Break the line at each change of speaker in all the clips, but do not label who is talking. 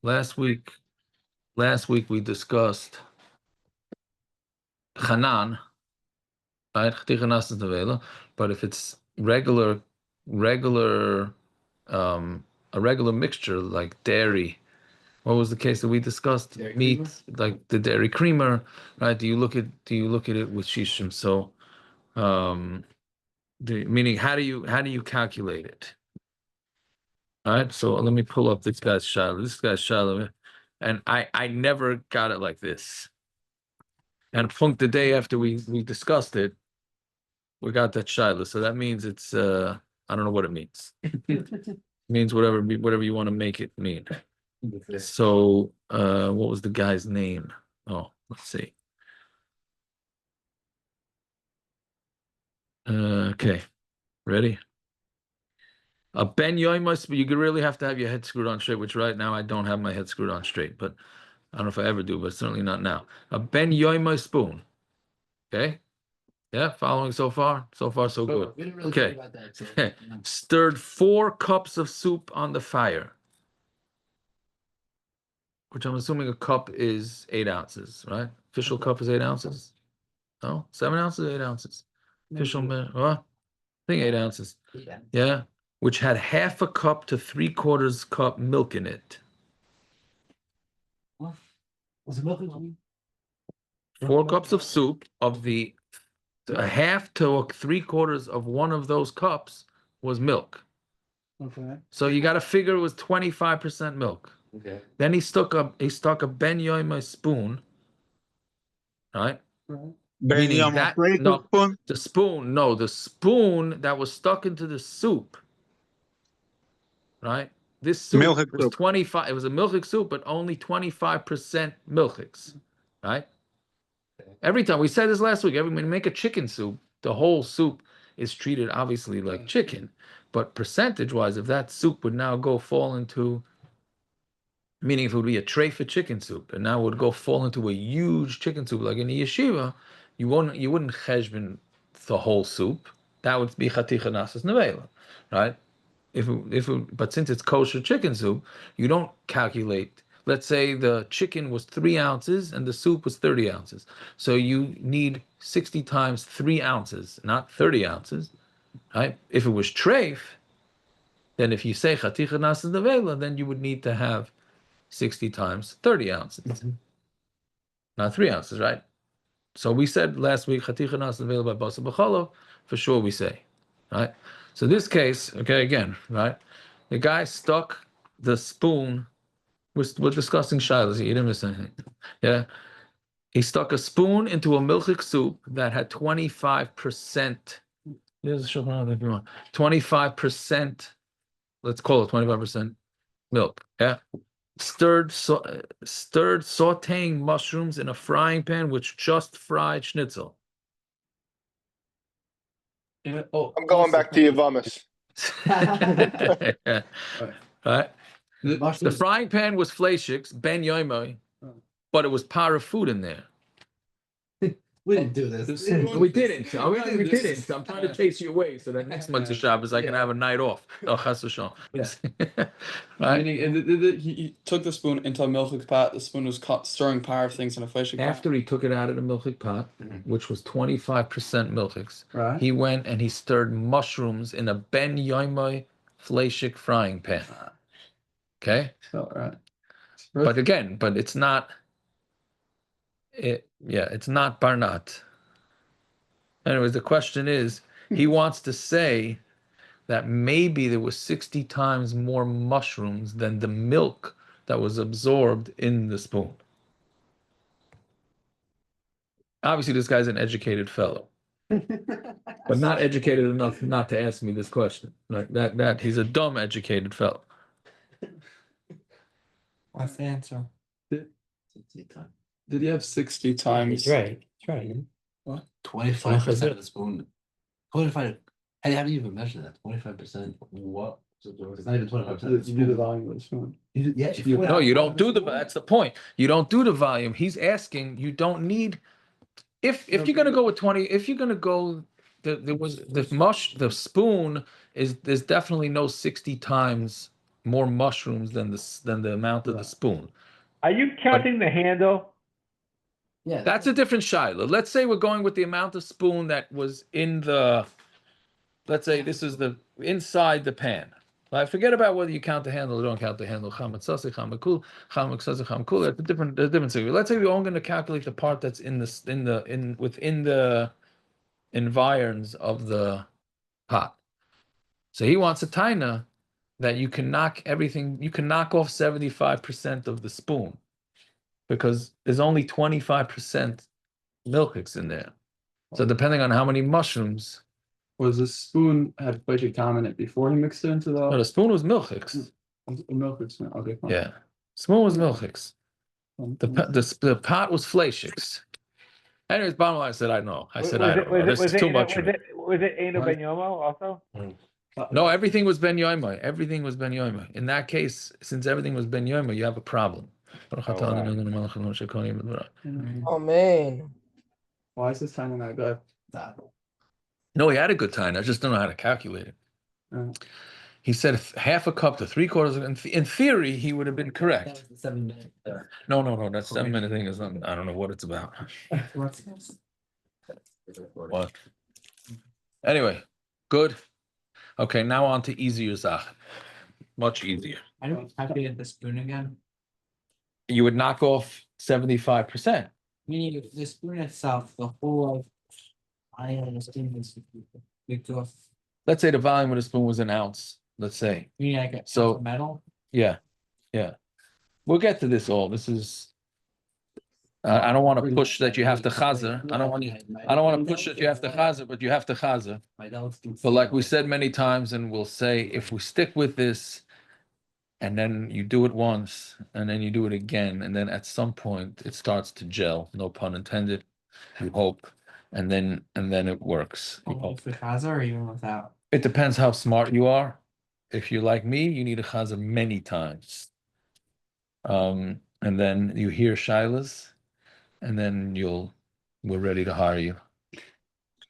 last week we discussed Hanan, right? But if it's regular, a regular mixture like dairy, what was the case that we discussed?
Dairy
Meat,
creamer?
like the dairy creamer, right? Do you look at it with shishim? So, meaning how do you calculate it? All right, so let me pull up this guy's shiloh. This guy's shiloh, and I never got it like this. And Funk, the day after we discussed it, we got that shiloh. So that means it's I don't know what it means. It means whatever you want to make it mean. So what was the guy's name? Oh, let's see. Okay, ready? A Ben Yoimos, but you really have to have your head screwed on straight, which right now I don't have my head screwed on straight, but I don't know if I ever do, but certainly not now. A Ben Yoimos spoon. Okay. Yeah, following so far? So far, so good.
We didn't really
Okay.
talk about that. So,
Stirred 4 cups of soup on the fire, which I'm assuming a cup is 8 ounces, right? Official cup is 8 ounces. No, 7 ounces, 8 ounces. Official, what? I think 8 ounces. Yeah, which had half a cup to 3/4 cup milk in it.
What? Was it milk? In
4 cups of soup of a half to 3/4 of one of those cups was milk.
Okay.
So you got to figure it was 25% milk.
Okay.
Then he stuck a Ben Yoima spoon, right?
Ben
Meaning
Yama
that
flavor
no,
spoon.
the spoon that was stuck into the soup, right? This soup
Milchig
was
soup.
25. It was a milchig soup, but only 25% milchigs, right? Every time we said this last week, when you make a chicken soup, the whole soup is treated obviously like chicken, but percentage-wise, if that soup would now fall into, meaning if it would be a tray for chicken soup, and now it would fall into a huge chicken soup like in a yeshiva, you wouldn't cheshbon the whole soup. That would be chaticha nasas nevela, right? But since it's kosher chicken soup, you don't calculate. Let's say the chicken was 3 ounces and the soup was 30 ounces. So you need 60 times 3 ounces, not 30 ounces, right? If it was treif, then if you say chaticha nasas nevela, then you would need to have 60 times 30 ounces, not 3 ounces, right? So we said last week, chaticha nasas nevela by Basar Bechalav, for sure we say, right? So this case, okay, again, right? The guy stuck the spoon. We're discussing shilas here. You didn't miss anything. Yeah. He stuck a spoon into a milchik soup that had 25%. There's a shulchan if you want. 25%, let's call it 25% milk. Yeah. Stirred sauteing mushrooms in a frying pan which just fried schnitzel.
Yeah.
I'm going back to Yavamas.
Yeah. Right. The frying pan was fleishiks, ben yoimoi, but it was para food in there.
We didn't do this.
We didn't. We didn't. I'm trying to chase you away so that next month's Shabbos I can have a night off. Oh, chas v'shalom. Right.
Meaning, he took the spoon into a milchig pot. The spoon was stirring par of things in a fleshig pot.
After he took it out of the milchig pot, which was 25% milchigs,
Right.
he went and he stirred mushrooms in a ben yoimoi fleshik frying pan. Okay.
So, right.
But again, it's not. It's not Barnat. Anyways, the question is, he wants to say that maybe there was 60 times more mushrooms than the milk that was absorbed in the spoon. Obviously, this guy's an educated fellow, but not educated enough not to ask me this question. Like that he's a dumb educated fellow.
What's the answer?
60 times.
Did he have 60 times?
Right. That's right.
What?
25% of the spoon. 25. How do you even measure that? 25%. What? So it's not even 25%.
You do the volume of the spoon.
Yeah.
No, you don't do that's the point. You don't do the volume. He's asking, you don't need, if you're gonna go with 20, if you're gonna go, there was the spoon there's definitely no 60 times more mushrooms than the amount of the spoon.
Are you counting the handle?
Yeah.
That's a different shiloh. Let's say we're going with the amount of spoon that was in the. Let's say this is the inside the pan. Right? Forget about whether you count the handle or don't count the handle. That's a different thing. Let's say we're only going to calculate the part that's within the environs of the pot. So he wants a taina that you can knock everything. You can knock off 75% of the spoon because there's only 25% milchiks in there. So depending on how many mushrooms.
Was the spoon had Bechalav in it before he mixed it into
No,
the
the spoon was milchiks.
milk? Okay, fine.
Yeah, spoon was milchiks. The pot was fleishiks. Anyways, bottom line, I said I know. I said I don't know. This is too much.
Was it Eino
Right.
Ben Yomo also?
No, everything was ben yoima. Everything was ben yoima. In that case, since everything was ben yoima, you have a problem.
Oh, man.
Why is this time not good?
No, he had a good time. I just don't know how to calculate it. He said half a cup to 3/4. In theory, he would have been correct.
7 minutes there.
No, that 7-minute thing is I don't know what it's about. What? Anyway, good. Okay, now on to easier Zach. Much easier.
I don't have to get the spoon again.
You would knock off 75%.
Meaning the spoon itself, the whole of. I understand this. Because
Let's say the volume of the spoon was an ounce. Let's say.
meaning I get
So-
metal.
Yeah. We'll get to this all. This is. I don't want to push that you have to chazer. I don't want to push that you have to chazer, but you have to chazer. But like we said many times, and we'll say, if we stick with this, and then you do it once, and then you do it again, and then at some point it starts to gel. No pun intended. You hope, and then it works. You hope.
With Chaza or even without.
It depends how smart you are. If you're like me, you need a chazer many times. And then you hear shilas, and then we're ready to hire you.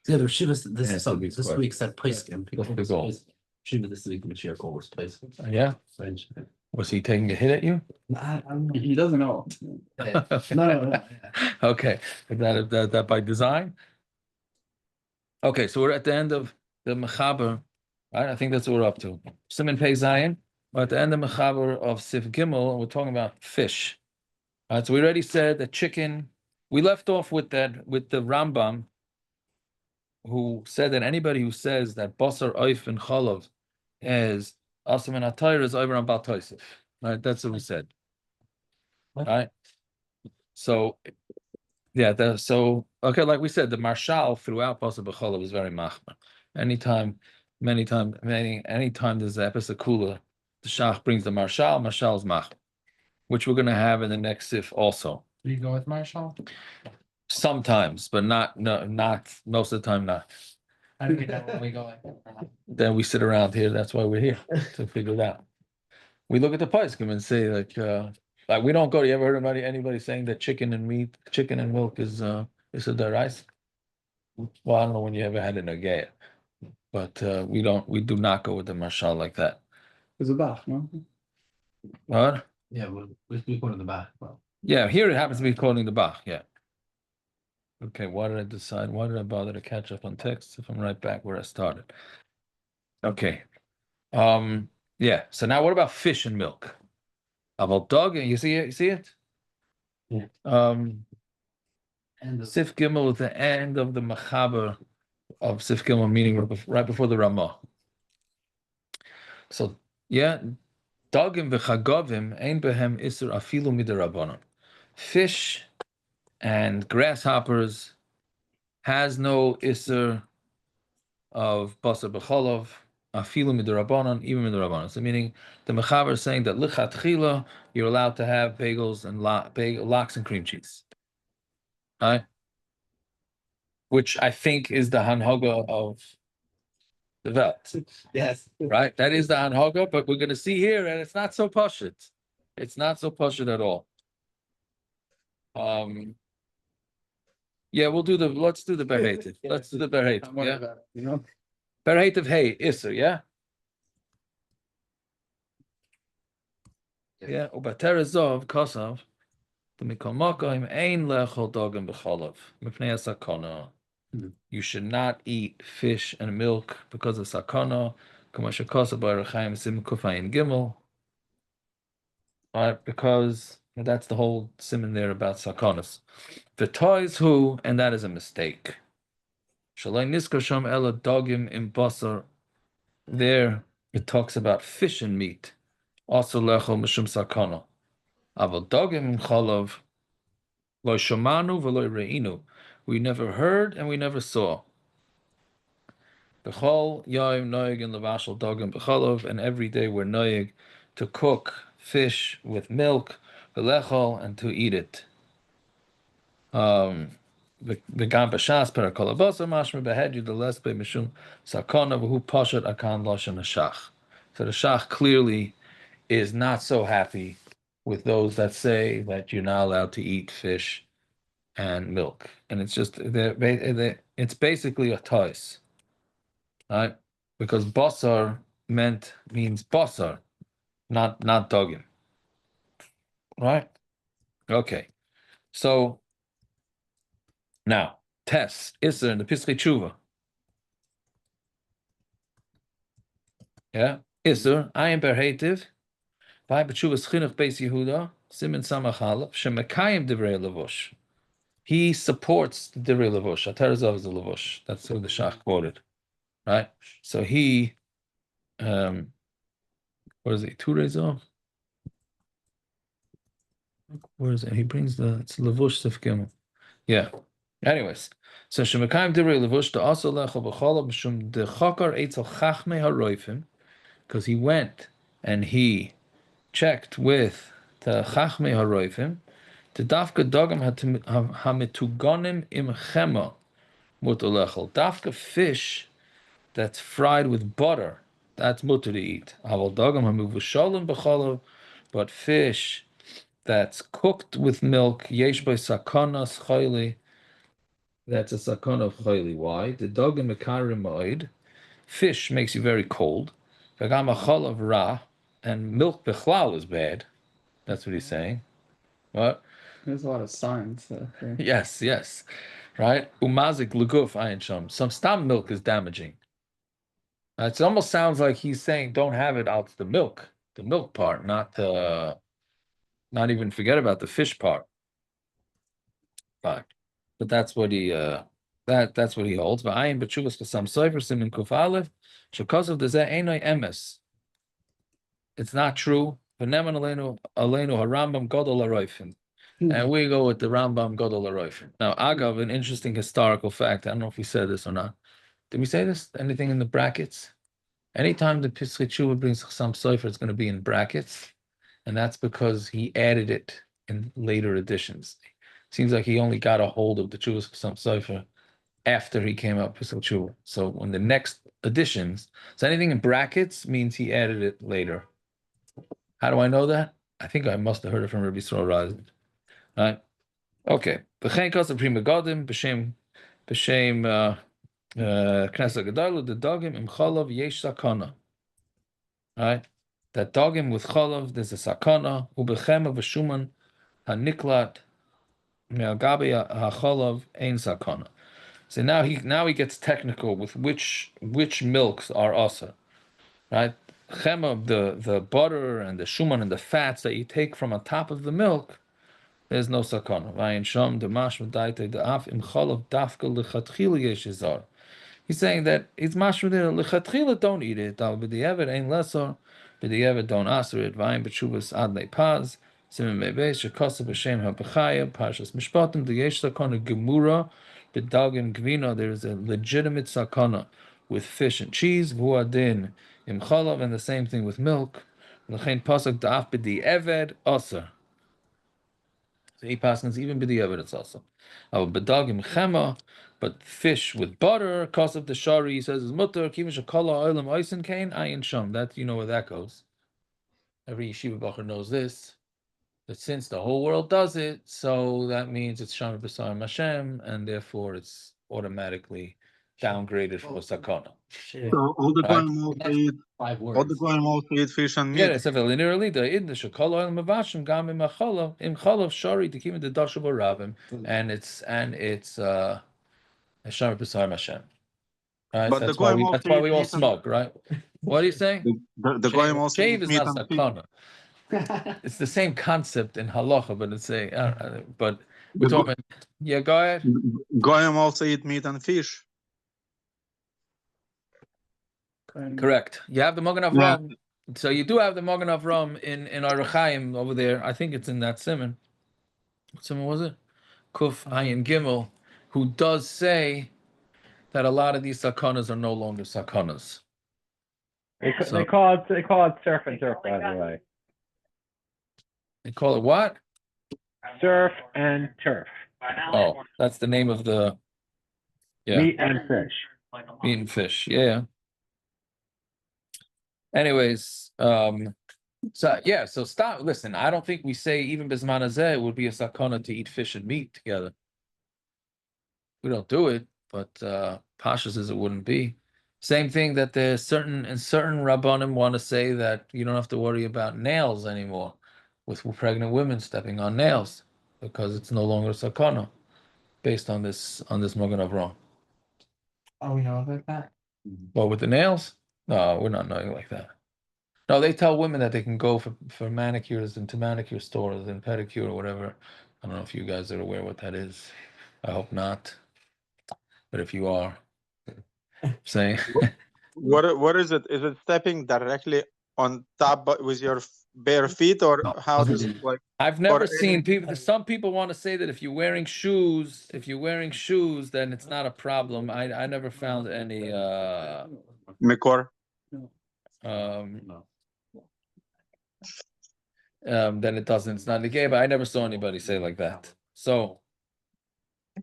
Yeah, there should have this
Yeah,
this week said place again.
What's the goal?
Should have this week Mashiach goal was place.
Yeah,
French.
was he taking a hit at you?
I don't know.
He doesn't know.
No.
Okay, is that by design? Okay, so we're at the end of the mechaber, right? I think that's what we're up to. Siman Pei Zayin. We're at the end of mechaber of Sif Gimel, and we're talking about fish. All right, so we already said that chicken. We left off with the Rambam, who said that anybody who says that Basar, Oif, and Chalav is Asam and Atayr is over on Bal Tosef. Right, that's what we said.
What?
Right. So, yeah. Okay, like we said, the Marshal throughout Basar B'Chalav is very machmer. Anytime there's an episode kula, the Shach brings the Marshal's machmer, which we're going to have in the next sif also.
Do you go with Marshall?
Sometimes, but not most of the time. Not.
I don't know when we go.
Then we sit around here. That's why we're here to figure it out. We look at the poskim and say like we don't go. You ever heard anybody saying that chicken and milk is a deraisa? Well, I don't know when you ever had a nagaya, but we do not go with the marshal like that.
It's a bach, no?
What?
Yeah, we go to the back. Well,
Yeah, here it happens to be quoting the Bach. Yeah. Okay, why did I decide? Why did I bother to catch up on text if I'm right back where I started? Okay. Yeah. So now what about fish and milk? About dog, you see it? You see it?
Yeah.
And
and
Sif Gimel at the end of the Machaber of Sif Gimel, meaning right before the Ramah. So yeah, dogim v'chagovim ein behem isur afilu midarabanan. Fish and grasshoppers has no isur of basar b'cholav afilu midarabanan, even midarabanan. So meaning the Mechaber is saying that lichatchila you're allowed to have bagels and lox and cream cheese, right? Which I think is the hanhoga of the Welt.
yes.
Right? That is the Hanhoga, but we're going to see here, and it's not so pashut. It's not so pashut at all. Yeah, let's do the Berhativ. Let's do the Berhativ, yeah?
You know?
Berhativ, hey, Isser, yeah? Yeah, ubaterazov kosav. The mikol makom ein lechol dogim bechalav mipnei sakana. You should not eat fish and milk because of sakana. Kamasha kosav b'arachaim sim kufayin gimel. Because that's the whole siman there about sakanas. The toys who, and that is a mistake. Shalai niskar sham ela dogim im basar. There it talks about fish and meat. Also lechol mishum sakana. Aval dogim im chalav. Lo shamanu v'lo re'inu. We never heard and we never saw. Bechol yaim noyeg in levashal dogim bechalav, and every day we're noyeg to cook fish with milk, v'lechol, and to eat it. V'gam b'shas perakol abasar mashma behedu the less be mishum sakana v'hu pashat akan loshan hashach. So the shach clearly is not so happy with those that say that you're not allowed to eat fish and milk, and it's just it's basically a toys, right? Because basar means basar, not dogim, right? Okay, so now test Isser in the Piskei Tshuva, yeah, Isser I am berhetiv by B'Tshuvas Chinuch Beis Yehuda Siman Samach Aleph Shemekayim Divrei Levush. He supports the Divrei Levush. Aterazov is the Levush. That's who the Shach quoted, right? So he, what is it? Turezov. Where is it? He brings it's Levush Sif Gimel. Yeah. Anyways, so Shemekayim Divrei Levush to also lechol b'cholav b'shum dechakar eitzel chachmei haroifim, because he went and he checked with the chachmei haroifim. The dafka dogam hamitugonim im chema mutar lechol. Dafka fish that's fried with butter, that's mutar to eat. Aval dogam hamuvushalim b'cholav, but fish that's cooked with milk, yesh by sakanas chayli, that's a sakana of chayli. Why? The dogam mekarim ma'id, fish makes you very cold. V'gam achalav ra, and milk bechlal is bad. That's what he's saying. What?
There's a lot of signs.
Yes, right. Umazik luguf ayin sham. Some stam milk is damaging. It almost sounds like he's saying don't have it out the milk part, not even forget about the fish part. But that's what he that's what he holds. But ayin b'tshuvas kasam sofer simin kuf aleph shekasav dezeh einay emes. It's not true. V'neman aleinu harambam gadol aroifin. And we go with the Rambam Gadol Aroifin. Now, Agav, an interesting historical fact. I don't know if we said this or not. Did we say this? Anything in the brackets? Anytime the Piskei Tshuva brings some Sofer, it's going to be in brackets. And that's because he added it in later editions. Seems like he only got a hold of the Tshuva's some Sofer after he came up with Piskei Tshuva. So when the next editions, so anything in brackets means he added it later. How do I know that? I think I must have heard it from Rabbi Yisrael Razin. Right. Okay. V'chein kosav prima godim b'shem Knesset Gedalu the dogim im chalav yesh sakana. Right. That dogim with chalav there's a sakana ubechema v'shuman haniklat me'agabi hachalav ein sakana. So now he gets technical with which milks are asa. Right. Chema, the butter and the shuman and the fats that you take from on top of the milk. There's no sakana. Vayin sham demash v'daite de'af im chalav dafka lechatchila yeshizar. He's saying that it's mashma there lechatchila don't eat it. Al b'di'evet ein lesor, b'di'evet don't aser it. Vayin b'tshuvas ad le'paz simen mebeis shekasa b'shem ha'bechaya parshas mishpatim de'yesh sakana gemura b'dagim gvina. There is a legitimate sakana with fish and cheese. V'uadin im chalav, and the same thing with milk. L'chein pasuk da'af b'di'evet aser. So he passes even with the evidence also. Bedagim chema, but fish with butter, cause of the shari, he says is mutter, kivish akala oilam oisen kain ayin sham. That you know where that goes. Every yeshiva bacher knows this. That since the whole world does it, so that means it's sham b'sar Hashem, and therefore it's automatically downgraded from a sakana.
So all the
Right.
goyim also eat.
5
All the
words.
goyim also eat fish and
Yeah,
meat.
it's a literally the idna shakol oil mavashim gam im chalav shari tekim the dashav rabim, and it's Hashem b'sar Hashem. Right,
But
so
the goyim
that's
also
why
eat
we all
meat and
smug, right? What are you saying?
the goyim also
Shave
eat
is
meat
not
and fish.
sakana. It's the same concept in halacha, but it's but we're
The go-
talking. Yeah, go ahead.
Goyim also eat meat and fish.
Correct. You have the Magen
Yeah.
Avram. So you do have the Magen Avram in Aruchaim over there. I think it's in that Siman. What Siman was it? Kuf Ayin Gimel, who does say that a lot of these sakanas are no longer sakanas.
They
So-
call it surf and turf, by the way.
They call it what?
Surf and turf.
Oh, that's the name of the
Meat and fish.
meat and fish. Yeah. Anyways, so stop. Listen, I don't think we say even bisman hazeh would be a sakana to eat fish and meat together. We don't do it, but Pasha says it wouldn't be. Same thing that there's certain rabbanim want to say that you don't have to worry about nails anymore with pregnant women stepping on nails because it's no longer sakana based on this Magen Avram.
Oh, we know about that?
Well, with the nails, no, we're not knowing like that. No, they tell women that they can go for manicures into manicure stores and pedicure or whatever. I don't know if you guys are aware what that is. I hope not. But if you are, saying
What is it? Is it stepping directly on top with your bare feet, or
No.
how does it like?
I've never
Or
seen
any-
people. Some people want to say that if you're wearing shoes, then it's not a problem. I never found any
Mikor?
then it doesn't. It's not negay. But I never saw anybody say like that. So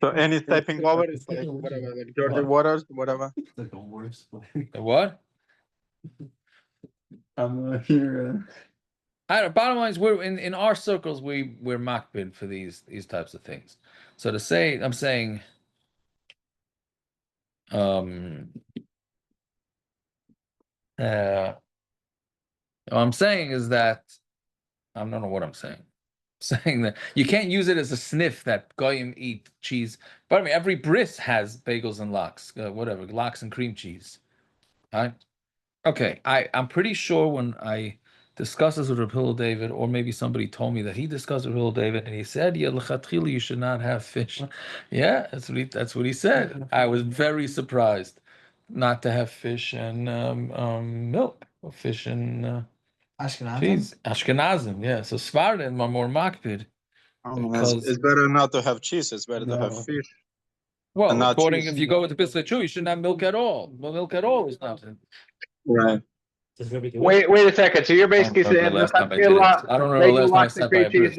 So any stepping over is like whatever, like dirty waters, whatever.
It's like the worst.
what?
I'm not here.
I don't. Bottom line is, we're in our circles. We're makbid for these types of things. So to say, I'm saying, what I'm saying is that I don't know what I'm saying. I'm saying that you can't use it as a sniff that goyim eat cheese. But I mean, every bris has bagels and lox, whatever, lox and cream cheese. Right? Okay, I'm pretty sure when I discussed this with Reb Hillel David, or maybe somebody told me that he discussed with Hillel David, and he said, "Yeah, l'chatchila, you should not have fish." Yeah, that's what he said. I was very surprised not to have fish and milk, or fish and
Ashkenazim?
cheese. Ashkenazim, yeah. So Sfardim are more makpid. Because-
It's better not to have cheese. It's better to have
No.
fish.
Well,
And not
according
cheese.
if you go with the Bisla Chew, you shouldn't have milk at all. Well, milk at all is nothing.
Right.
Wait a second. So you're basically
I don't
saying
remember the last time I did it. I don't remember the last time I sat by a bris.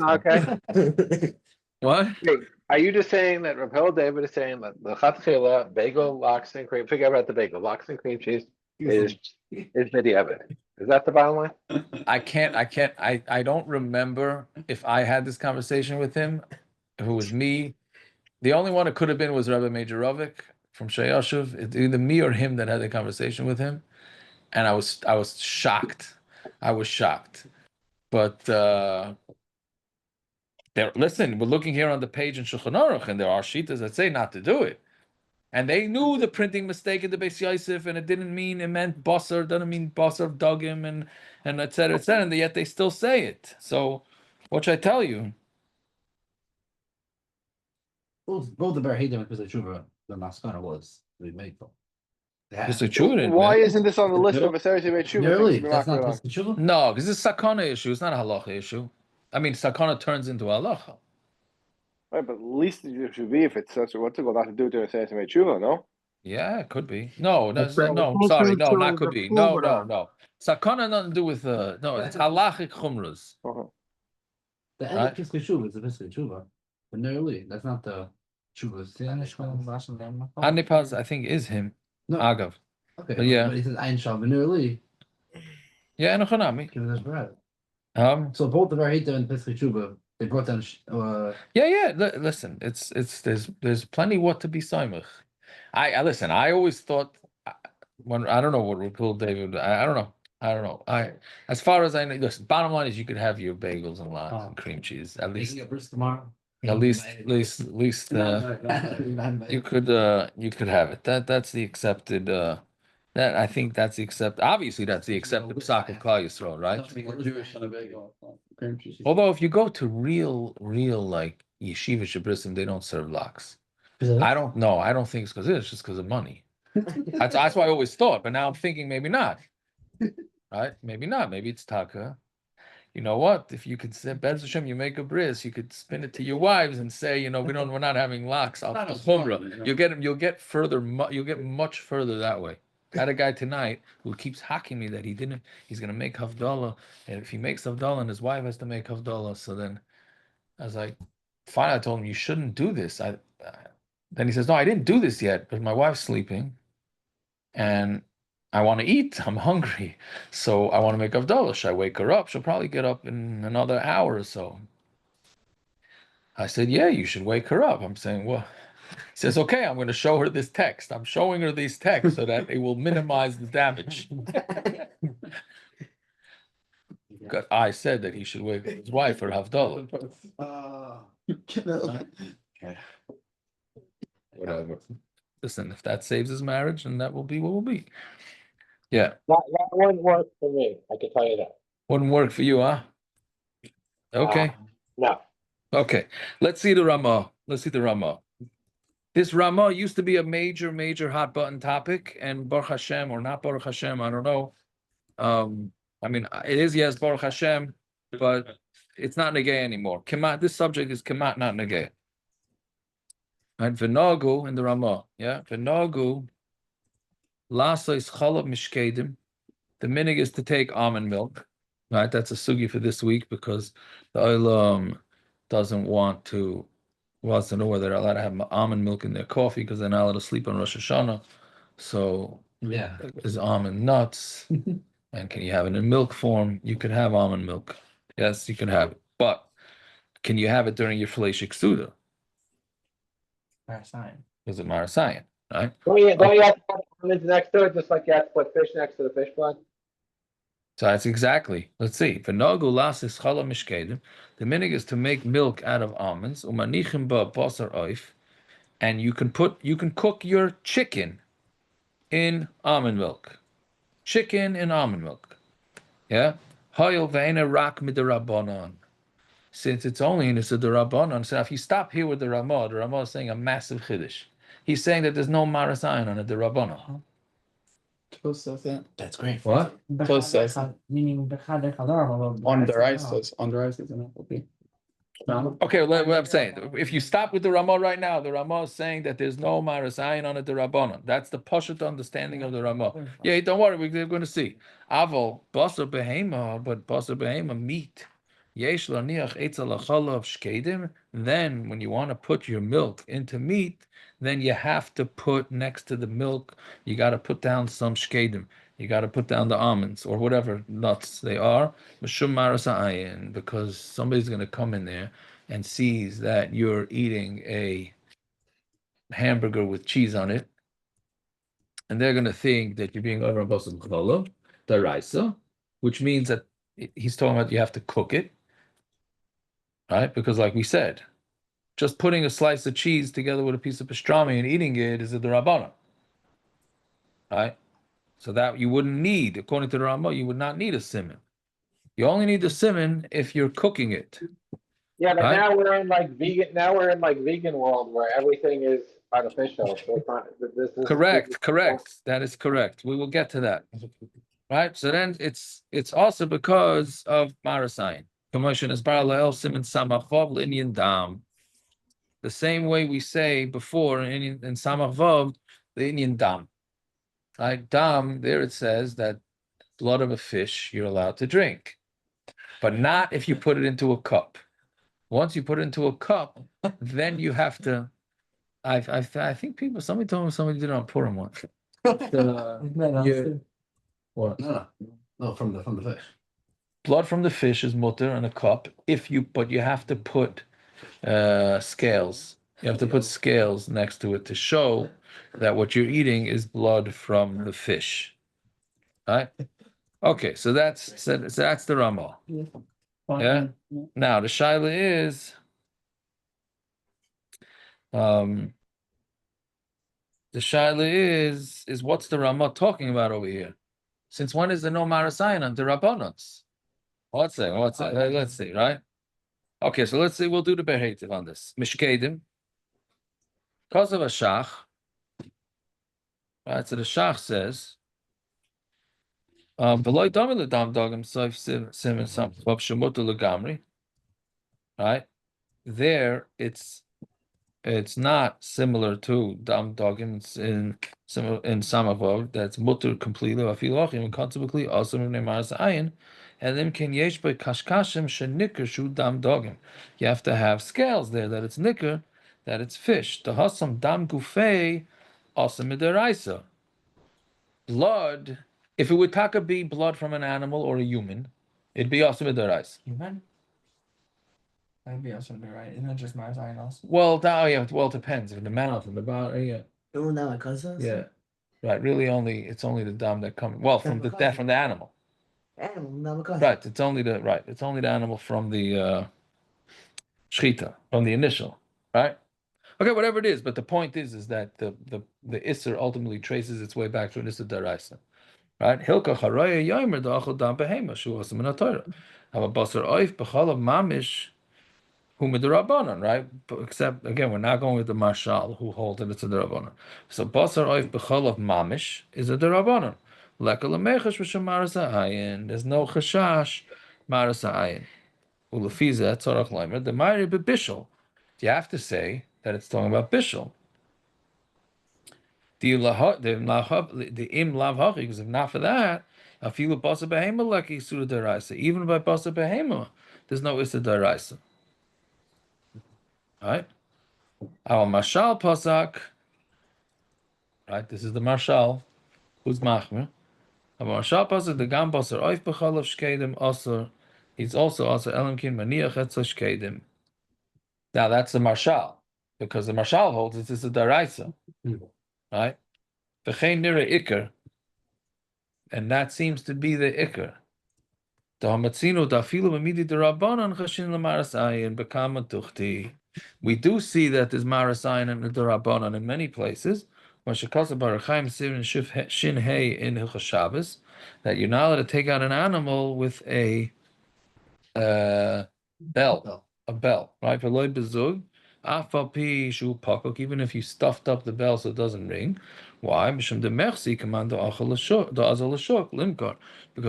okay?
What?
Wait, are you just saying that Raphael David is saying that the chatchila, bagel, lox, and cream, forget about the bagel, lox and cream cheese is midiavad? Is that the bottom line?
I don't remember if I had this conversation with him, if it was me. The only one it could have been was Rabbi Majorovich from Shayashuv. It's either me or him that had the conversation with him. And I was shocked. I was shocked. But listen, we're looking here on the page in Shulchan Aruch, and there are shitas that say not to do it. And they knew the printing mistake in the Beis Yosef, and it meant Basar, doesn't mean Basar Dugim, and et cetera, and yet they still say it. So what should I tell you?
Both the Berhedim and Pesach Tshuva, the Maskana was we made them.
It's a children,
Why
man.
isn't this on the list of Aseret Yemei
Really?
Tshuva?
That's not Pesach Tshuva?
No, because it's a sakana issue. It's not a halacha issue. I mean, sakana turns into halacha.
Right, but at least it should be if it's such a what's it got nothing to do with Aseret Yemei Tshuva, no?
Yeah, it could be. No,
It's
no,
also
sorry, no,
to
not
the
could be.
Kubra.
No. Sakana nothing to do with no, it's halachic chumras.
The end of Pesach Tshuva is the Pesach Tshuva. But nearly, that's not the Tshuva.
Anipaz, I think, is him.
No.
Agav.
Okay,
But yeah.
but he says Ein Shav nearly.
Yeah, and Hanami.
Give us bread.
So
both the Berhedim and Pesach Tshuva, they brought down.
yeah. Listen, it's there's plenty what to be saimach. I listen. I always thought when I don't know what Rapul David. I don't know. I don't know. As far as I know, listen. Bottom line is you could have your bagels and lox and cream cheese at least.
Making a bris tomorrow.
At least. You could have it. That's the accepted. That I think that's the accept. Obviously, that's the accepted psak of Klal Yisrael, right?
Jewish on a bagel. Cream cheese.
Although if you go to real like yeshiva shabrissim, they don't serve lox. I don't know. I don't think it's because it's just because of money. That's why I always thought, but now I'm thinking maybe not. Right? Maybe not. Maybe it's taka. You know what? If you could say Bez Hashem, you make a bris, you could spin it to your wives and say, we're not having lox. I'll
Not as
chumrah.
fun, you know.
You'll get further. You'll get much further that way. I had a guy tonight who keeps hacking me that he's gonna make havdalah, and if he makes havdalah, and his wife has to make havdalah, so then I was like, fine. I told him you shouldn't do this. Then he says, no, I didn't do this yet, but my wife's sleeping, and I want to eat. I'm hungry, so I want to make havdalah. Should I wake her up? She'll probably get up in another hour or so. I said, yeah, you should wake her up. I'm saying, well. He says, okay, I'm going to show her this text. I'm showing her these texts so that it will minimize the damage. Because I said that he should wake his wife for havdalah. Whatever. Listen, if that saves his marriage, then that will be what will be. Yeah.
That wouldn't work for me, I can tell you that.
Wouldn't work for you, huh? Okay.
No,
Okay. Let's see the Ramah. This Ramah used to be a major hot button topic, and Baruch Hashem or not Baruch Hashem, I don't know. I mean, it is yes Baruch Hashem, but it's not negay anymore. Kemat, this subject is kemat, not negay. Right? V'nogu in the Ramah, yeah. V'nogu lasois chalav mishkedim. The minig is to take almond milk. Right, that's a sugi for this week because the olam doesn't want to. Wants to know whether they're allowed to have almond milk in their coffee because they're not allowed to sleep on Rosh Hashanah. So
Yeah.
is almond nuts, and can you have it in milk form? You could have almond milk. Yes, you can have it, but can you have it during your Falashik Suda? Is it Marasayan, right?
don't you have to put almonds next to it, just like you have to put fish next to the fish blood?
So that's exactly. Let's see. V'nogu lasis chala mishkedim. The minig is to make milk out of almonds. Umanichim ba basar oif, and you can cook your chicken in almond milk. Chicken in almond milk. Yeah. Hayol ve'ena rak midrabanan. Since it's only in the Rabbanon, so if you stop here with the Ramah is saying a massive chiddush. He's saying that there's no marasayan on the Rabbanon.
Close says that.
That's great.
What?
Close says.
Meaning
On the rice says. On the rice is an apple.
Okay, what I'm saying, if you stop with the Ramah right now, the Ramah is saying that there's no marasayan on the Rabbanon. That's the pashut understanding of the Ramah. Yeah, don't worry, we're going to see. Aval basar behema, but basar behema meat. Yesh laniach etzel achalav shkedim. Then, when you want to put your milk into meat, then you have to put next to the milk. You got to put down some shkedim. You got to put down the almonds or whatever nuts they are. Mishum marasayin, because somebody's going to come in there and sees that you're eating a hamburger with cheese on it, and they're going to think that you're being over basar b'chalav daraisa, which means that he's talking about you have to cook it. Right? Because like we said, just putting a slice of cheese together with a piece of pastrami and eating it is a derabbanan. Right? So that you wouldn't need, according to the Ramah, you would not need a siman. You only need the siman if you're cooking it.
Yeah, but
Right.
now we're in like vegan world where everything is artificial. So it's not, this is
Correct. That is correct. We will get to that. Right? So then it's also because of marasayin. Commotion is parallel siman samachvav linyan dam. The same way we say before in samachvav the Indian dam. Right? Dam, there it says that blood of a fish you're allowed to drink, but not if you put it into a cup. Once you put it into a cup, then you have to. I think somebody told me somebody did it on Purim once. What?
No, from the fish.
Blood from the fish is mutter in a cup. But you have to put scales You have to put scales next to it to show that what you're eating is blood from the fish. Right? Okay, so that's the Ramah. Yeah. Now the shaila is, the shaila is what's the Ramah talking about over here? Since when is there no marasayan on the Rabbanans? Let's see, right? Okay, so let's see. We'll do the behativ on this. Mishkedim, because of a shach. Right, so the shach says, "V'loy dami l'dam dogim soif siman sam vav shemutu l'gamri." Right there, it's not similar to dam dogim in samavov. That's mutter completely. Afilochim and consequently also in maras ayin. And then can yesh by kashkashim shenikr shu dam dogim. You have to have scales there that it's nikr, that it's fish. The hasam dam gufei also midaraisa. Blood, if it would taka be blood from an animal or a human, it'd be also midaraisa.
Human? That'd be also be right. Isn't it just my sign also?
Well, it depends. If the mouth and the bottom, yeah.
Oh, now my cousin.
Yeah, right. Really, it's only the dam that comes. Well, from the animal.
Animal, now my cousin.
Right. It's only the animal from the shchita, from the initial. Right. Okay, whatever it is. But the point is that the isser ultimately traces its way back to an isser daraisa. Right. Hilka charaya yomer da'achol dam behema shu osam min haTorah. Have a basar oif b'chalav mamish. Right? But except again, we're not going with the marshal who holds that it's a derabanan. So basar oif b'chalav mamish is a derabanan. Leka lemechash v'shem maras ha'ayin. There's no chashash maras ha'ayin. Ulefiza tzorach leimer the ma'iri b'bishul. You have to say that it's talking about bishul. The im lav hachi, because if not for that, afilu basar behema leki isur deraisa. Even by basar behema, there's no isur deraisa. Right? Our Mashal Pasak, right? This is the Mashal, who's Machmer. Our Mashal Pasak, the Gam Basar Oif Bechalav Shkedim Asur. He's also Elamkin Maniach Etza Shkedim. Now that's the Mashal, because the Mashal holds it is a Daraisa, right? V'chein Nira Iker, and that seems to be the Iker. We do see that there's marasayin and the Rabbanon in many places. That you're not allowed to take out an animal with a bell, right? Even if you stuffed up the bell so it doesn't ring. Why? Because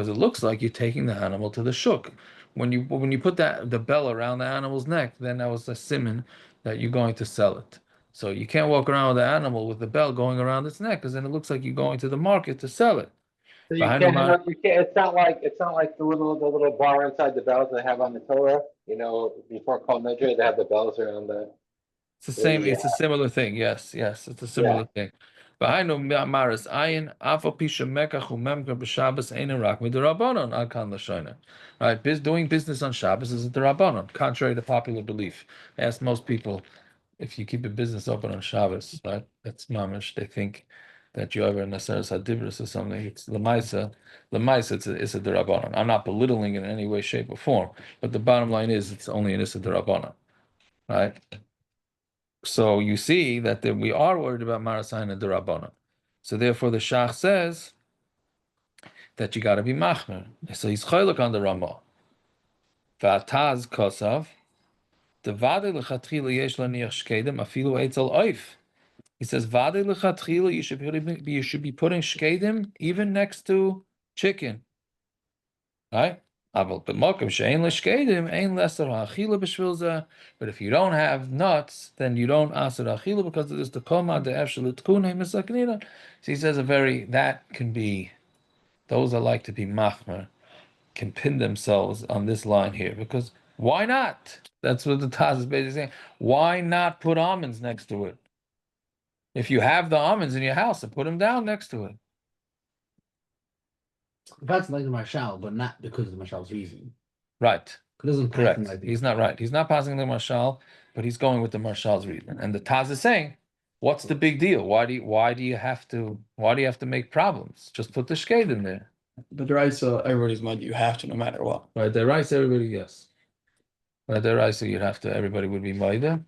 it looks like you're taking the animal to the shuk. When you put the bell around the animal's neck, then that was a siman that you're going to sell it. So you can't walk around with the animal with the bell going around its neck, because then it looks like you're going to the market to sell it.
So you can't, it's not like the little bar inside the bells they have on the Torah, before Kol Nidre, they have the bells around the.
It's the same. It's a similar thing. Yes, it's a similar thing. Right? Doing business on Shabbos is a derabanan, contrary to popular belief. I ask most people, if you keep a business open on Shabbos, right? That's mamish. They think that you ever naseres hadibris or something. It's lemaisa. It's a derabanan. I'm not belittling it in any way, shape, or form. But the bottom line is, it's only an issa derabanan, right? So you see that we are worried about marasayin and derabanan. So therefore, the shach says that you got to be machmer. So he's choylek on the Ramah. V'ataz kosav devade lechatchila yesh laniach shkedim afilu eitzel oif. He says vade lechatchila you should be putting shkedim even next to chicken, right? But if you don't have nuts, then you don't aser achila because it is the koma the efshalit kunei misaknina. So he says that can be, those that like to be machmer can pin themselves on this line here, because why not? That's what the Taz is basically saying. Why not put almonds next to it? If you have the almonds in your house, then put them down next to it.
That's like the marshal, but not because of the marshal's reason.
Right.
It doesn't
Correct.
like
He's not right. He's not passing the marshal, but he's going with the marshal's reason. And the Taz is saying, what's the big deal? Why do you have to make problems? Just put the shked in there.
But the right, so everybody's mind, you have to no matter what.
Right, the rice, everybody, yes. Right, the rice, so you'd have to, everybody would be maida,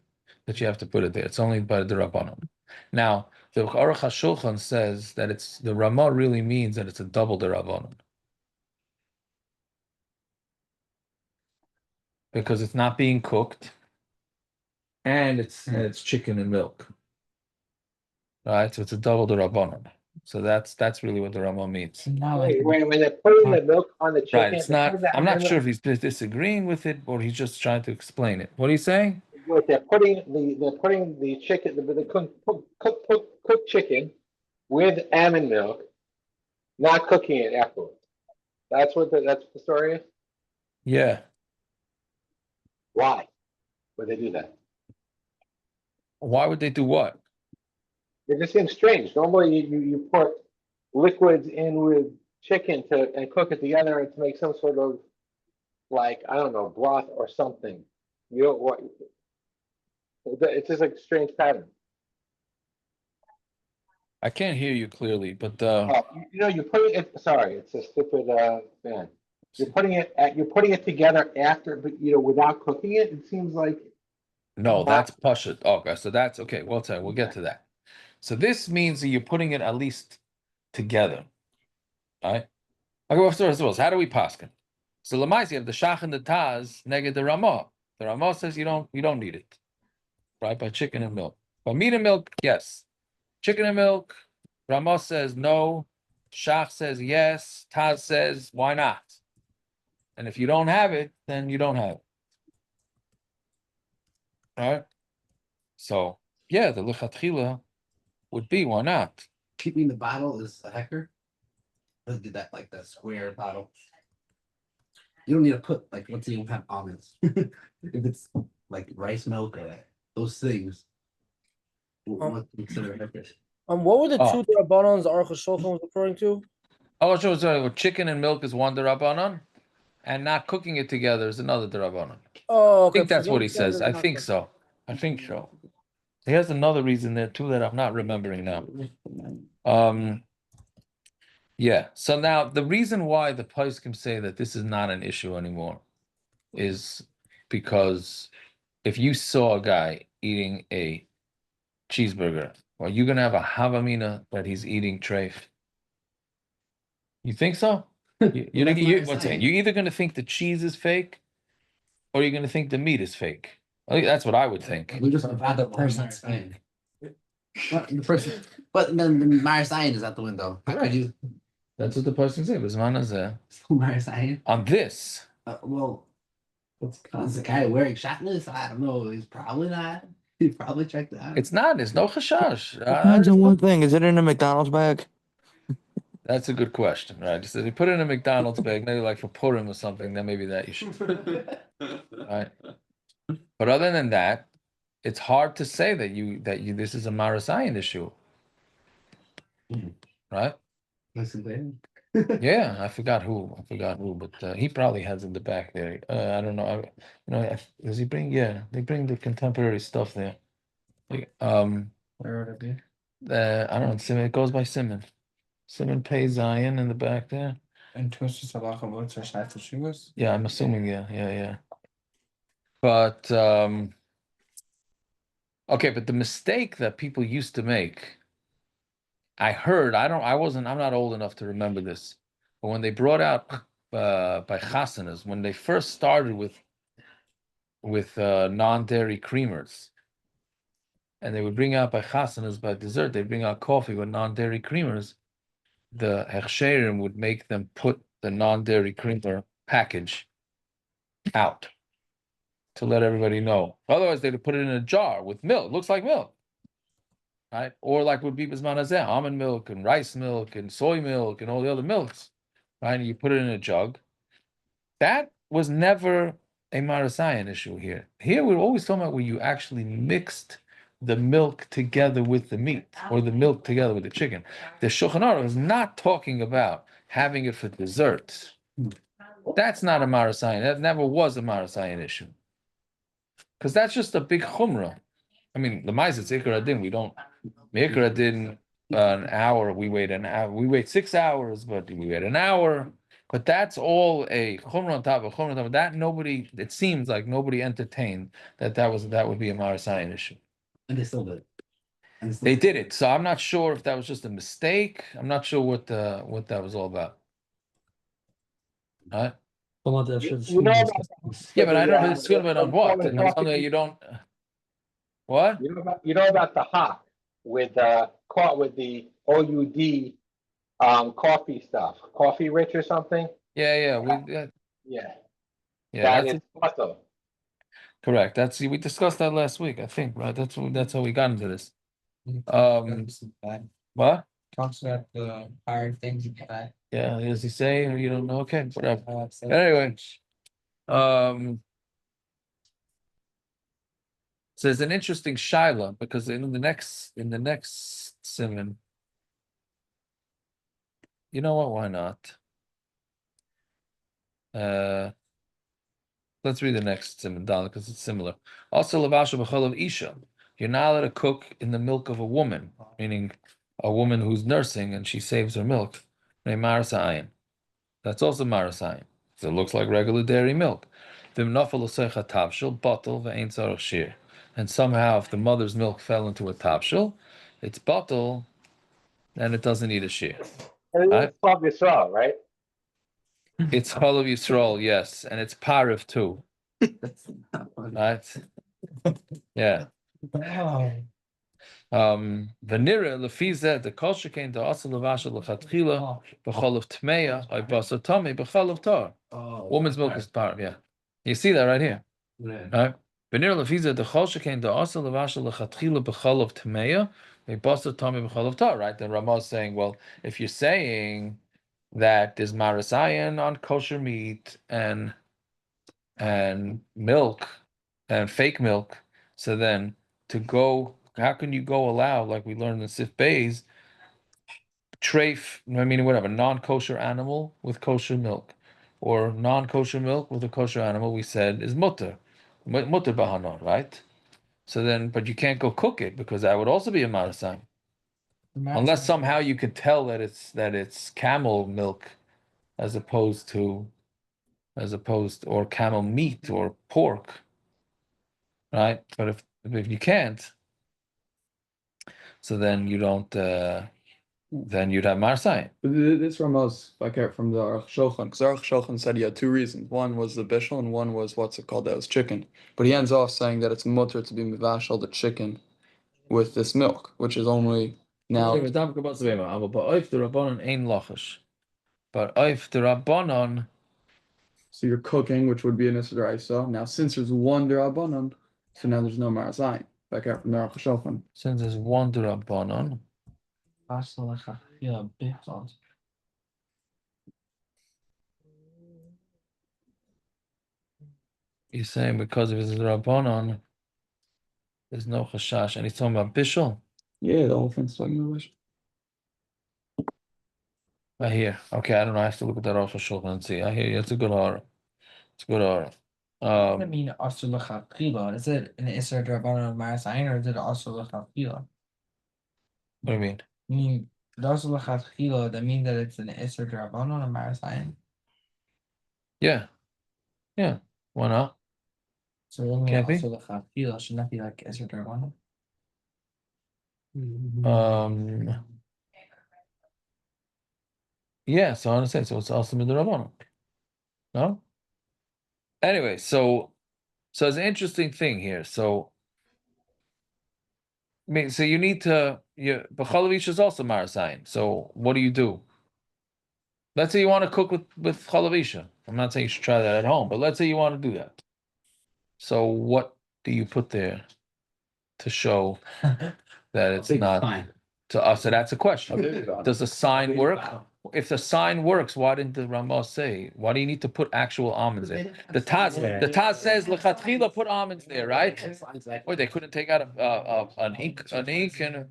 but you have to put it there. It's only by the Rabbanon. Now, the Aruch HaShulchan says that it's, the Ramah really means that it's a double the Rabbanon. Because it's not being cooked, and it's chicken and milk. Right, so it's a double the Rabbanon. So that's really what the Ramah means.
Wait, when they're putting the milk on the chicken.
Right, it's
they're
not,
putting that
I'm not
milk-
sure if he's disagreeing with it, or he's just trying to explain it. What are you saying?
Wait, they're putting the chicken, the cooked chicken with almond milk, not cooking it afterwards. That's what the story is?
Yeah.
Why would they do that?
Why would they do what?
It just seems strange. Normally you put liquids in with chicken and cook it together and to make some sort of, like, I don't know, broth or something. You don't want, it's just like a strange pattern.
I can't hear you clearly, but
You put it, sorry, it's a stupid, man. You're putting it together after, but without cooking it, it seems like.
no, that's pashut. Okay, so that's okay. We'll get to that. So this means that you're putting it at least together, right? Okay, well, first, how do we paskin? So Lamais, you have the Shach and the Taz neged the Ramah. The Ramah says you don't need it, right? By chicken and milk. By meat and milk, yes. Chicken and milk, Ramah says no. Shach says yes. Taz says why not? And if you don't have it, then you don't have it. All right. So yeah, the lichatchila would be why not?
keeping the bottle is a hecker. Let's do that like the square bottle. You don't need to put like, let's say you have almonds. If it's like rice milk or those things. What consider heckers?
What were the
Oh.
two Rabbanons Aruch HaShulchan was referring to?
Oh, sure. Sorry. Chicken and milk is one derabanan, and not cooking it together is another derabanan.
Oh,
I
okay.
think that's what he
forget
says.
that
I think so. I think so. He has another reason there too that I'm not remembering now. Yeah. So now the reason why the poskim say that this is not an issue anymore is because if you saw a guy eating a cheeseburger, are you gonna have a havamina that he's eating treif? You think so? You're either gonna think the cheese is fake, or you're gonna think the meat is fake. I think that's what I would think.
We just about the person's thing. But the person, but then the Marasayan is out the window. How could you?
That's what the poskim say. Bismanazeh.
Marasayan.
On this.
Well, is the guy wearing shatnez? I don't know. He's probably not. He probably checked out.
It's not. There's no chashash.
Depends on one thing. Is it in a McDonald's bag?
That's a good question, right? So if you put it in a McDonald's bag, maybe like for Purim or something, then maybe that you should. Right. But other than that, it's hard to say that you this is a Marasayan issue. Right?
Listen,
Yeah, I forgot who, but he probably has in the back there. I don't know. Does he bring? Yeah, they bring the contemporary stuff there.
Where would it be?
I don't know. Siman, it goes by Siman. Siman Pei Zion in the back there.
And Twisted Salacha Woods or Shafta Shuvas?
Yeah, I'm assuming. Yeah. But okay, but the mistake that people used to make, I heard. I'm not old enough to remember this, but when they brought out by chasanas, when they first started with non-dairy creamers, and they would bring out by chasanas by dessert, they'd bring out coffee with non-dairy creamers. The hechsherim would make them put the non-dairy creamer package out to let everybody know. Otherwise, they'd put it in a jar with milk. Looks like milk, right? Or like would be bismanazeh, almond milk and rice milk and soy milk and all the other milks, right? And you put it in a jug. That was never a Marasayan issue here. Here, we're always talking about where you actually mixed the milk together with the meat, or the milk together with the chicken. The Shulchan Aruch is not talking about having it for dessert. That's not a Marasayan. That never was a Marasayan issue. Because that's just a big chumrah. I mean, the Ma'is, it's Ikar Adin. We don't, Ikar Adin, an hour, we wait an hour, we wait 6 hours, but we wait an hour. But that's all a chumrah on top of chumrah on top of that. Nobody, it seems like nobody entertained that that would be a Marasayan issue.
And they still did. And
They did it, so I'm not sure if that was just a mistake. I'm not sure what that was all about. Right?
You know about,
Yeah, but I don't know
the,
if it's good about on what.
the
And that's something that you don't. What?
you know about the hock with caught with the OUD coffee stuff, coffee rich or something.
Yeah,
Yeah,
yeah.
that
That's
is also.
correct. We discussed that last week, I think, right? That's how we got into this. What?
Talks about the hard things you can.
Yeah, does he say or you don't know? Okay, whatever. Anyway, so there's an interesting shaila because in the next Siman, you know what? Why not? Let's read the next Siman Dal because it's similar. Also, lavasha b'cholav isha. You're not allowed to cook in the milk of a woman, meaning a woman who's nursing and she saves her milk. Marasayan. That's also marasayan. So it looks like regular dairy milk. And somehow, if the mother's milk fell into a tapshel, it's bottle, and it doesn't need a shear. Right?
It's Club Yisrael, right?
It's Cholav Yisrael, yes, and it's Parif too.
That's not funny.
Right? Yeah. Vanira lefize the kol shekain da asal levasha lechatchila b'cholav tmeya ay basar tami b'cholav tar. Woman's milk is parv, yeah. You see that right here, right? Vanira lefize the kol shekain da asal levasha lechatchila b'cholav tmeya ay basar tami b'cholav tar. Right? Then Ramah is saying, well, if you're saying that there's marasayan on kosher meat and milk and fake milk, so then how can you go allow, like we learned in Sif Bays, treif, I mean, whatever, non-kosher animal with kosher milk, or non-kosher milk with a kosher animal, we said is mutter bahanon, right? So then, but you can't go cook it because that would also be a marasang. Unless somehow you could tell that it's camel milk as opposed or camel meat or pork, right? But if you can't, so then you don't. Then you'd have Marsai.
This Ramos I care from the Aruch Shulchan, because Aruch Shulchan said he had 2 reasons. One was the bishul, and one was what's it called? That was chicken. But he ends off saying that it's mutter to be mivashal the chicken with this milk, which is only now.
But oif the rabbanon ein lachash. But oif the rabbanon.
So you're cooking, which would be an Isser Isa. Now, since there's one Derabanan, so now there's no Marasai. Back out from the Aruch Shulchan.
Since there's one rabbanon.
Yeah, big sauce.
He's saying because of his rabbanon, there's no chashash, and he's talking about bishul.
Yeah, the whole thing's talking about bishul.
I hear. Okay, I don't know. I have to look at that Aruch Shulchan and see. I hear you. It's a good aura. It's a good aura.
I mean, also lechatchila. Is it an Isser Drabanan Marasayan or is it also lechatchila?
What do you mean?
I mean, also lechatchila. That means that it's an Isser Drabanan or Marasayan.
Yeah. Why not?
So it
Can't be.
also lechatchila should not be like Isser Drabanan.
Yeah, so I understand. So it's also midrabanan. No? Anyway, so it's an interesting thing here. So I mean, so you need to Bechalav is also marasayin. So what do? Let's say you want to cook with Chalav. I'm not saying you should try that at home, but let's say you want to do that. So what do you put there to show that it's
Big
not
sign.
to us? So that's a question. Does the sign work? If the sign works, why didn't the Ramah say? Why do you need to put actual almonds there? The Taz says lechatchila put almonds there, right? Wait, they couldn't take out an ink and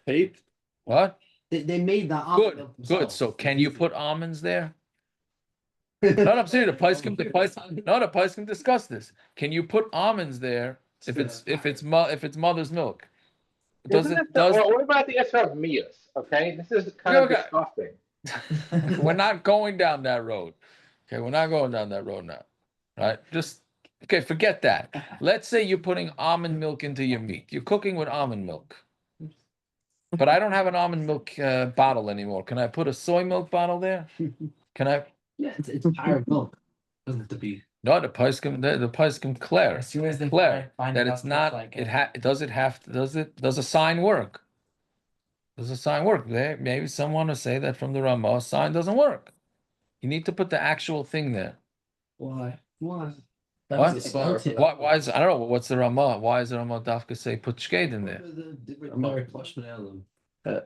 Tape?
what?
They made the almond milk
Good.
themselves.
So can you put almonds there? No, I'm saying the Paiskim discuss this. Can you put almonds there if it's mother's milk? Does
Isn't
it
this the-
does?
well, what about the Isra of Mias? Okay, this is kind of
Okay.
disgusting.
We're not going down that road. Okay, we're not going down that road now. Right? Just okay, forget that. Let's say you're putting almond milk into your meat. You're cooking with almond milk. But I don't have an almond milk bottle anymore. Can I put a soy milk bottle there? Can I?
Yeah, it's pure milk. Doesn't have to be.
No, the Paiskim Claire.
As soon as they
Claire,
find
that
out
it's
what
not.
like
Does a sign work? Does a sign work? There, maybe someone will say that from the Ramah, a sign doesn't work. You need to put the actual thing there.
Why? Why?
What?
That's a star for that.
Why is I don't know what's the Ramah? Why is the Ramah Dafka say put shked in there?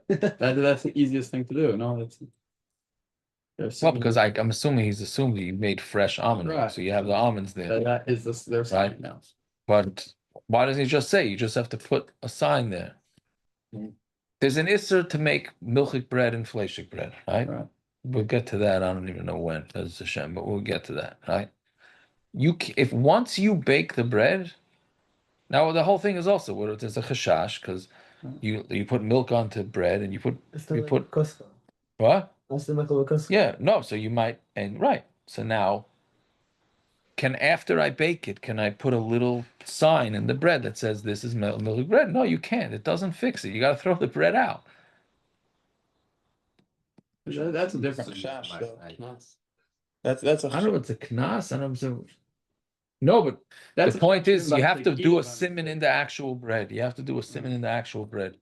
That's the easiest thing to do. No, that's.
Well, because I'm assuming he's assuming you made fresh almond milk,
Right.
so you have the almonds there.
That is this their
Right.
sign now.
But why doesn't he just say you just have to put a sign there? There's an isser to make milchik bread and fleshik bread, right?
Right.
We'll get to that. I don't even know when, as Hashem, but we'll get to that, right? If once you bake the bread, now the whole thing is also what it is a chashash because you put milk onto bread and you put what? Yeah, no. So you might and right. So now, after I bake it, can I put a little sign in the bread that says this is milk bread? No, you can't. It doesn't fix it. You got to throw the bread out.
That's a different shash, though. That's a.
I don't know. It's a knas. I don't know. No, but
That's
the point is, you have to do a
sim.
siman in the actual bread. You have to do a siman in the actual bread.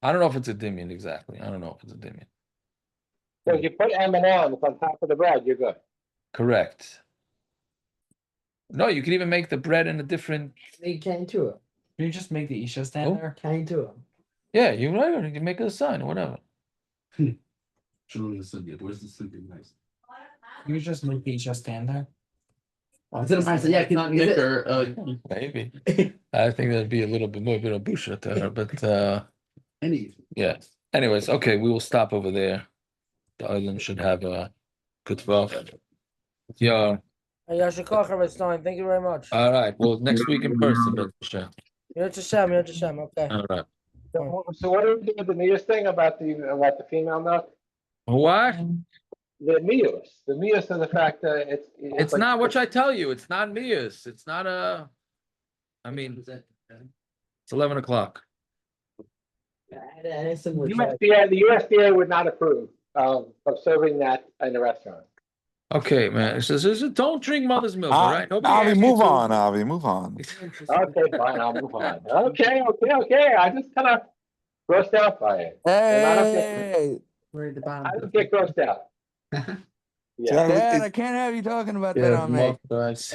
I don't know if it's a dimion exactly. I don't know if it's a dimion.
So if you put M&Ms on top of the bread, you're good.
Correct. No, you can even make the bread in a different.
You can't do it.
Can you just make the Isha stand
Oh.
there?
Can't do it.
Yeah, you right. You can make it a sign or whatever.
Where's the sleeping nice?
You just make the Isha stand there?
Yeah, cannot get it.
Thicker,
Maybe. I think that'd be a little bit more of a busha to her, but
Any.
yeah. Anyways, okay, we will stop over there. The island should have a good stuff. Yeah.
Yashikocha, it's time. Thank you very much.
All right. Well, next week in person, but sure.
Yot Hashem, okay.
All right.
So what do we do with the Mias thing about the female milk?
What?
The Mias and the fact that
It's
like-
not what I tell you. It's not Mia's. It's not a. I mean, it's 11 o'clock.
the USDA would not approve of serving that in a restaurant.
Okay, man. It says, don't drink mother's milk, all right? Nobody
Avi,
asked you
move
to.
on, Avi, move on.
Okay, fine, I'll move on. Okay. I just kind of grossed out by it.
Hey,
I don't get grossed out. Yeah.
Dad, I can't have you talking about that on me.
Guys.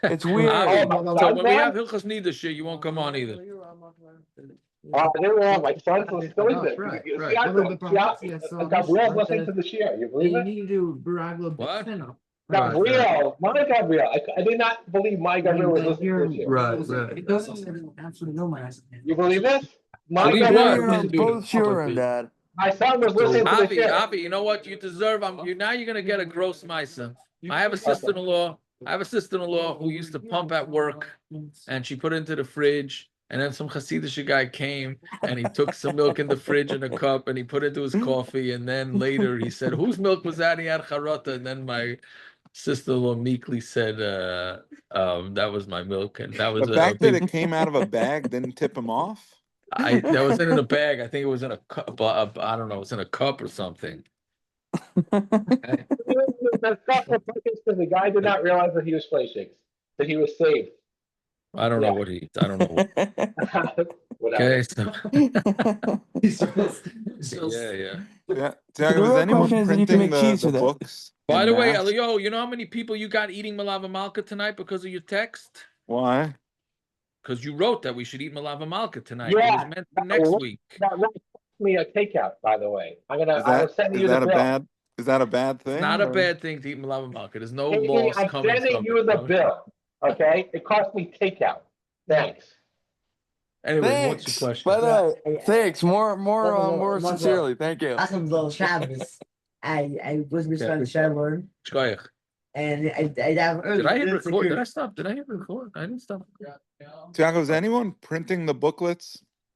It's weird.
So when we have Hilchas Nida shit, you won't come on either.
They're wrong. My son's listening to this.
Right,
See,
right.
Gabriel's listening to the share. You believe it?
need to do Baraglo.
What?
Gabriel, my Gabriel. I did not believe my Gabriel was listening to the share.
It doesn't absolutely no man.
You believe this? My
Believe
Gabriel,
what?
You're both sure, Dad.
my son was listening to the
Avi,
share.
Avi, you know what? You deserve. Now you're gonna get a gross misa. I have a sister-in-law. Who used to pump at work, and she put it into the fridge. And then some Hasidic guy came and he took some milk in the fridge in a cup and he put it into his coffee. And then later he said, "Whose milk was that?" He had charata. And then my sister-in-law meekly said, "That was my milk." And that was
The fact that it came out of a bag didn't tip him off.
that wasn't in a bag. I think it was in a cup. I don't know. It was in a cup or something.
That's not the purpose, because the guy did not realize that he was flashing, that he was saved.
I don't know what he. I don't know.
Whatever.
Okay, so yeah.
Yeah.
The
Tiago,
real
was anyone
question is if you can
printing
make cheese
the
with it.
books?
By
in
the way,
mass?
Elio, you know how many people you got eating malava malka tonight because of your text?
Why?
Because you wrote that we should eat malava malka tonight.
Yeah.
It was meant for next week.
That cost me a takeout, by the way. I was sending you the bill.
Is that a bad thing?
It's not a
or-
bad thing to eat malava malka. There's no
Hey,
loss
I'm
coming
sending
from
you
it.
the bill, okay? It cost me takeout. Thanks.
Anyway, what's your
Thanks.
question?
By the way, thanks. More
One
sincerely. Thank you.
That's some little Shabbos. I was with
Yeah.
Shabbos.
Shkoyach.
And I have
Did I hit record? Did I stop? Did I hit record? I didn't stop.
Tiago, is anyone printing the booklets